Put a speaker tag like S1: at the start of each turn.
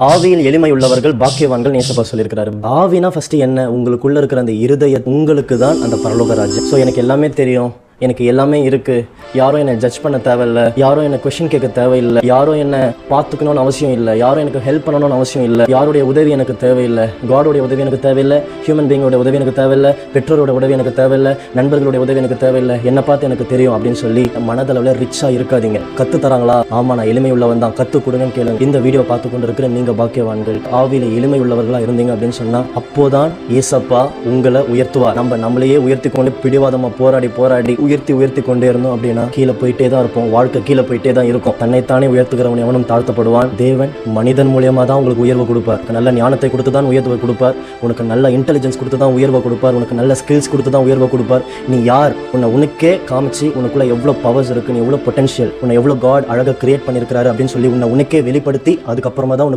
S1: ஆவியில் எளிமை உள்ளவர்கள் பாக்கியவான்கள் நேசப்பா சொல்லியிருக்கிறாரு. ஆவினா ஃபர்ஸ்ட் என்ன? உங்களுக்குள்ள இருக்கிற அந்த இருதய உங்களுக்கு தான் அந்த பரலோக ராஜ்யம். ஸோ எனக்கு எல்லாமே தெரியும், எனக்கு எல்லாமே இருக்குது, யாரும் என்னை ஜட்ஜ் பண்ண தேவையில்லை, யாரும் என்னை கொஷின் கேட்க தேவையில்லை, யாரும் என்னை பார்த்துக்கணும்னு அவசியம் இல்லை, யாரும் எனக்கு ஹெல்ப் பண்ணணும்னு அவசியம் இல்லை, யாருடைய உதவி எனக்கு தேவையில்லை, காடோடைய உதவி எனக்கு தேவையில்லை, ஹியூமன் பீங்கோட உதவி எனக்கு தேவையில்லை, பெற்றோரோட உதவி எனக்கு தேவையில்லை, நண்பர்களுடைய உதவி எனக்கு தேவையில்லை, என்னை பார்த்து எனக்கு தெரியும் அப்படின்னு சொல்லி மனதளவில் ரிச்சாக இருக்காதீங்க. கற்று தராங்களா? ஆமாம், நான் எளிமை உள்ளவன் தான், கற்று கொடுங்கன்னு கேளுங்க. இந்த வீடியோ பார்த்து கொண்டு இருக்கிற நீங்கள் பாக்கியவான்கள். ஆவியில் எளிமை உள்ளவர்களாக இருந்தீங்க அப்படின்னு சொன்னால் அப்போதான் ஏசப்பா உங்களை உயர்த்துவார். நம்மளையே உயர்த்தி கொண்டு பிடிவாதமாக போராடி உயர்த்தி கொண்டே இருந்தோம் அப்படின்னா கீழே போயிட்டே தான் இருப்போம். வாழ்க்கை கீழே போயிட்டே தான் இருக்கும். தன்னைத்தானே உயர்த்துகிறவன் எவனும் தாழ்த்தப்படுவான். தேவன் மனிதன் மூலியமா தான் உங்களுக்கு உயர்வு கொடுப்பார். நல்ல ஞானத்தை கொடுத்து தான் உயர்வு கொடுப்பார். உனக்கு நல்ல இன்டெலிஜென்ஸ் கொடுத்து தான் உயர்வை கொடுப்பார். உனக்கு நல்ல ஸ்கில்ஸ் கொடுத்து தான் உயர்வை கொடுப்பார். நீ யார்? உனக்கே காமிச்சு உனக்குள்ள எவ்வளோ பவர்ஸ் இருக்கு, நீ எவ்வளோ பொட்டன்ஷியல், உன்னை எவ்வளோ காட் அழகாக கிரியேட் பண்ணியிருக்கிறாரு அப்படின்னு சொல்லி உனக்கே வெளிப்படுத்தி அதுக்கப்புறமா தான் உனக்கு